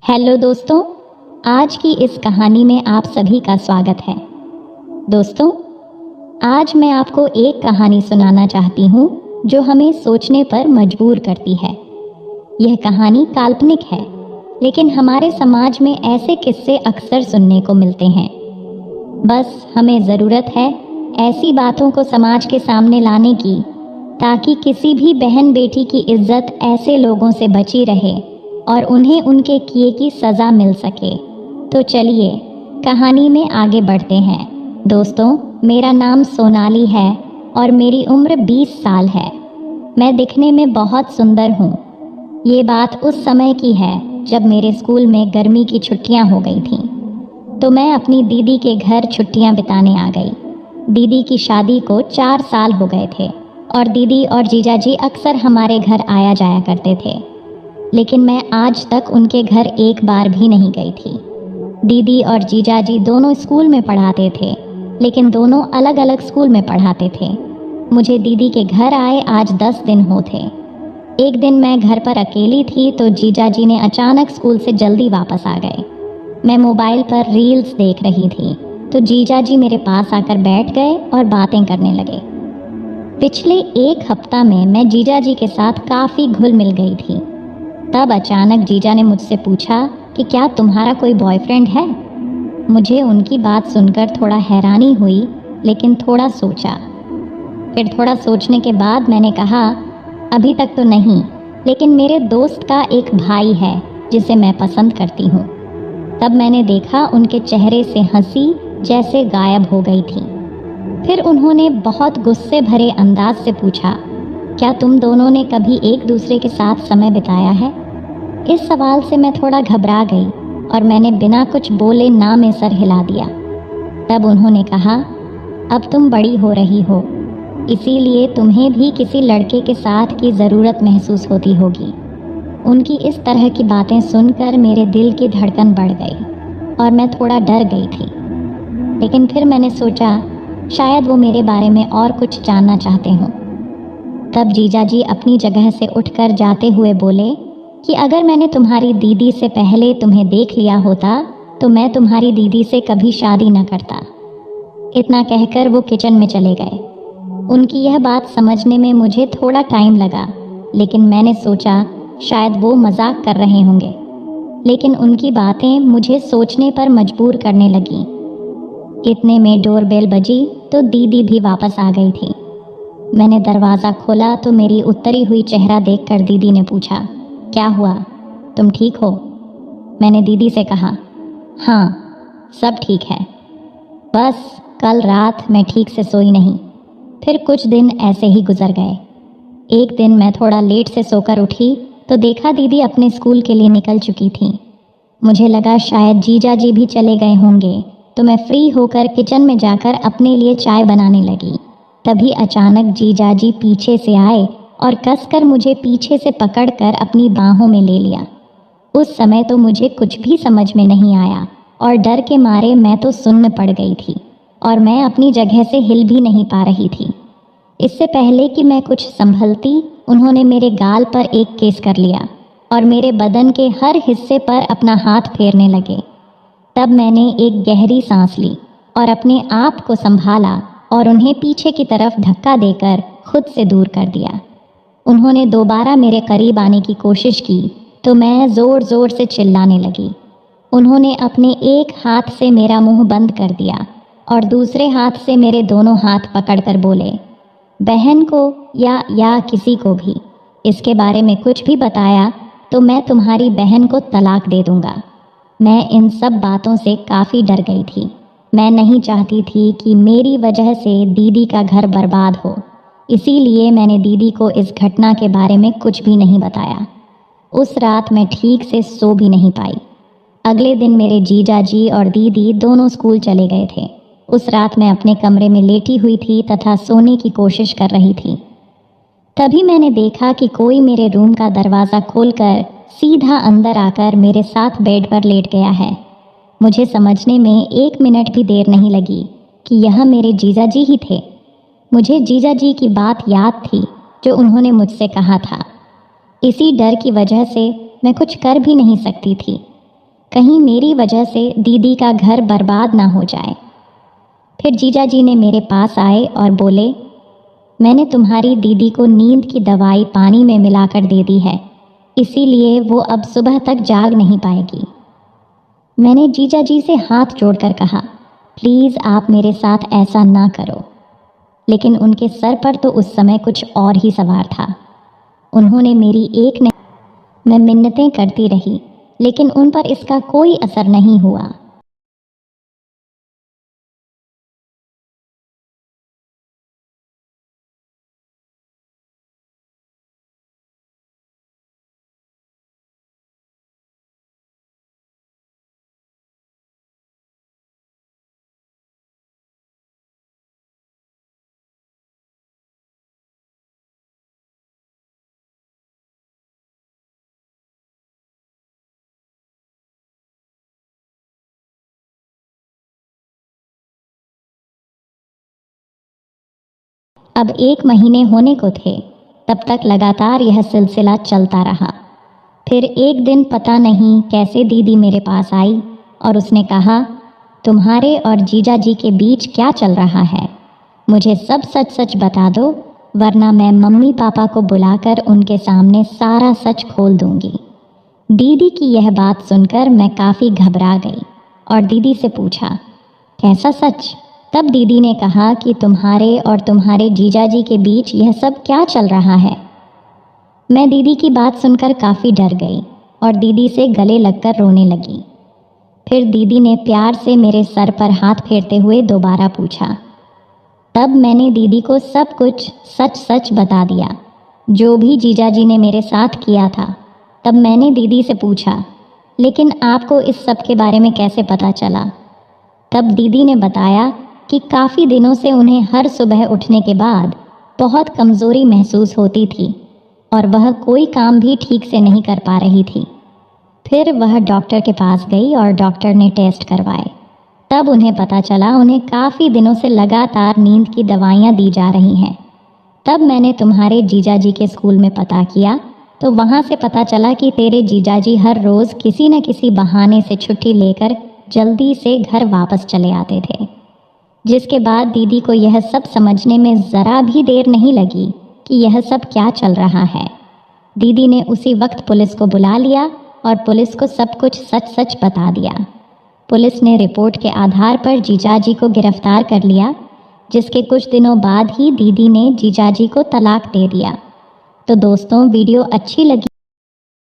Hello दोस्तों, आज की इस कहानी में आप सभी का स्वागत है। दोस्तों, आज मैं आपको एक कहानी सुनाना चाहती हूँ जो हमें सोचने पर मजबूर करती है। यह कहानी काल्पनिक है, लेकिन हमारे समाज में ऐसे किस्से अक्सर सुनने को मिलते हैं। बस हमें ज़रूरत है ऐसी बातों को समाज के सामने लाने की, ताकि किसी भी बहन बेटी की इज्जत ऐसे लोगों से बची रहे और उन्हें उनके किए की सज़ा मिल सके। तो चलिए कहानी में आगे बढ़ते हैं। दोस्तों, मेरा नाम सोनाली है और मेरी उम्र 20 साल है। मैं दिखने में बहुत सुंदर हूँ। ये बात उस समय की है जब मेरे स्कूल में गर्मी की छुट्टियाँ हो गई थीं। तो मैं अपनी दीदी के घर छुट्टियाँ बिताने आ गई। दीदी की शादी को 4 साल हो गए थे और दीदी और जीजाजी अक्सर हमारे घर आया जाया करते थे, लेकिन मैं आज तक उनके घर एक बार भी नहीं गई थी। दीदी और जीजाजी दोनों स्कूल में पढ़ाते थे, लेकिन दोनों अलग अलग स्कूल में पढ़ाते थे। मुझे दीदी के घर आए आज 10 दिन हो थे। एक दिन मैं घर पर अकेली थी तो जीजाजी ने अचानक स्कूल से जल्दी वापस आ गए। मैं मोबाइल पर रील्स देख रही थी तो जीजाजी मेरे पास आकर बैठ गए और बातें करने लगे। पिछले एक हफ्ता में मैं जीजाजी के साथ काफ़ी घुल मिल गई थी। तब अचानक जीजा ने मुझसे पूछा कि क्या तुम्हारा कोई बॉयफ्रेंड है। मुझे उनकी बात सुनकर थोड़ा हैरानी हुई, लेकिन थोड़ा सोचा। फिर थोड़ा सोचने के बाद मैंने कहा, अभी तक तो नहीं, लेकिन मेरे दोस्त का एक भाई है जिसे मैं पसंद करती हूँ। तब मैंने देखा उनके चेहरे से हंसी जैसे गायब हो गई थी। फिर उन्होंने बहुत गुस्से भरे अंदाज से पूछा, क्या तुम दोनों ने कभी एक दूसरे के साथ समय बिताया है। इस सवाल से मैं थोड़ा घबरा गई और मैंने बिना कुछ बोले ना में सर हिला दिया। तब उन्होंने कहा, अब तुम बड़ी हो रही हो, इसीलिए तुम्हें भी किसी लड़के के साथ की ज़रूरत महसूस होती होगी। उनकी इस तरह की बातें सुनकर मेरे दिल की धड़कन बढ़ गई और मैं थोड़ा डर गई थी। लेकिन फिर मैंने सोचा, शायद वो मेरे बारे में और कुछ जानना चाहते हों। तब जीजाजी अपनी जगह से उठकर जाते हुए बोले कि अगर मैंने तुम्हारी दीदी से पहले तुम्हें देख लिया होता तो मैं तुम्हारी दीदी से कभी शादी न करता। इतना कहकर वो किचन में चले गए। उनकी यह बात समझने में मुझे थोड़ा टाइम लगा, लेकिन मैंने सोचा शायद वो मजाक कर रहे होंगे। लेकिन उनकी बातें मुझे सोचने पर मजबूर करने लगी। इतने में डोरबेल बजी तो दीदी भी वापस आ गई थी। मैंने दरवाज़ा खोला तो मेरी उतरी हुई चेहरा देखकर दीदी ने पूछा, क्या हुआ, तुम ठीक हो। मैंने दीदी से कहा, हाँ सब ठीक है, बस कल रात मैं ठीक से सोई नहीं। फिर कुछ दिन ऐसे ही गुजर गए। एक दिन मैं थोड़ा लेट से सोकर उठी तो देखा दीदी अपने स्कूल के लिए निकल चुकी थी। मुझे लगा शायद जीजाजी भी चले गए होंगे, तो मैं फ्री होकर किचन में जाकर अपने लिए चाय बनाने लगी। तभी अचानक जीजाजी पीछे से आए और कसकर मुझे पीछे से पकड़कर अपनी बाहों में ले लिया। उस समय तो मुझे कुछ भी समझ में नहीं आया और डर के मारे मैं तो सुन्न पड़ गई थी और मैं अपनी जगह से हिल भी नहीं पा रही थी। इससे पहले कि मैं कुछ संभलती, उन्होंने मेरे गाल पर एक केस कर लिया और मेरे बदन के हर हिस्से पर अपना हाथ फेरने लगे। तब मैंने एक गहरी सांस ली और अपने आप को संभाला और उन्हें पीछे की तरफ धक्का देकर खुद से दूर कर दिया। उन्होंने दोबारा मेरे करीब आने की कोशिश की तो मैं ज़ोर ज़ोर से चिल्लाने लगी। उन्होंने अपने एक हाथ से मेरा मुंह बंद कर दिया और दूसरे हाथ से मेरे दोनों हाथ पकड़कर बोले, बहन को या किसी को भी इसके बारे में कुछ भी बताया तो मैं तुम्हारी बहन को तलाक दे दूंगा। मैं इन सब बातों से काफ़ी डर गई थी। मैं नहीं चाहती थी कि मेरी वजह से दीदी का घर बर्बाद हो, इसीलिए मैंने दीदी को इस घटना के बारे में कुछ भी नहीं बताया। उस रात मैं ठीक से सो भी नहीं पाई। अगले दिन मेरे जीजाजी और दीदी दोनों स्कूल चले गए थे। उस रात मैं अपने कमरे में लेटी हुई थी तथा सोने की कोशिश कर रही थी। तभी मैंने देखा कि कोई मेरे रूम का दरवाज़ा खोलकर सीधा अंदर आकर मेरे साथ बेड पर लेट गया है। मुझे समझने में 1 मिनट भी देर नहीं लगी कि यह मेरे जीजाजी ही थे। मुझे जीजाजी की बात याद थी जो उन्होंने मुझसे कहा था। इसी डर की वजह से मैं कुछ कर भी नहीं सकती थी। कहीं मेरी वजह से दीदी का घर बर्बाद ना हो जाए। फिर जीजा जी ने मेरे पास आए और बोले, मैंने तुम्हारी दीदी को नींद की दवाई पानी में मिलाकर दे दी है, इसीलिए वो अब सुबह तक जाग नहीं पाएगी। मैंने जीजा जी से हाथ जोड़कर कहा, प्लीज़ आप मेरे साथ ऐसा ना करो। लेकिन उनके सर पर तो उस समय कुछ और ही सवार था। उन्होंने मेरी एक नहीं, मैं मिन्नतें करती रही, लेकिन उन पर इसका कोई असर नहीं हुआ। अब 1 महीने होने को थे, तब तक लगातार यह सिलसिला चलता रहा। फिर एक दिन पता नहीं कैसे दीदी मेरे पास आई और उसने कहा, तुम्हारे और जीजा जी के बीच क्या चल रहा है? मुझे सब सच सच बता दो, वरना मैं मम्मी पापा को बुलाकर उनके सामने सारा सच खोल दूंगी। दीदी की यह बात सुनकर मैं काफ़ी घबरा गई और दीदी से पूछा, कैसा सच? तब दीदी ने कहा कि तुम्हारे और तुम्हारे जीजा जी के बीच यह सब क्या चल रहा है। मैं दीदी की बात सुनकर काफ़ी डर गई और दीदी से गले लगकर रोने लगी। फिर दीदी ने प्यार से मेरे सर पर हाथ फेरते हुए दोबारा पूछा। तब मैंने दीदी को सब कुछ सच सच बता दिया, जो भी जीजा जी ने मेरे साथ किया था। तब मैंने दीदी से पूछा, लेकिन आपको इस सब के बारे में कैसे पता चला? तब दीदी ने बताया कि काफ़ी दिनों से उन्हें हर सुबह उठने के बाद बहुत कमज़ोरी महसूस होती थी और वह कोई काम भी ठीक से नहीं कर पा रही थी। फिर वह डॉक्टर के पास गई और डॉक्टर ने टेस्ट करवाए। तब उन्हें पता चला उन्हें काफ़ी दिनों से लगातार नींद की दवाइयाँ दी जा रही हैं। तब मैंने तुम्हारे जीजा जी के स्कूल में पता किया, तो वहाँ से पता चला कि तेरे जीजा जी हर रोज़ किसी न किसी बहाने से छुट्टी लेकर जल्दी से घर वापस चले आते थे। जिसके बाद दीदी को यह सब समझने में ज़रा भी देर नहीं लगी कि यह सब क्या चल रहा है। दीदी ने उसी वक्त पुलिस को बुला लिया और पुलिस को सब कुछ सच सच बता दिया। पुलिस ने रिपोर्ट के आधार पर जीजाजी को गिरफ्तार कर लिया, जिसके कुछ दिनों बाद ही दीदी ने जीजाजी को तलाक दे दिया। तो दोस्तों, वीडियो अच्छी लगी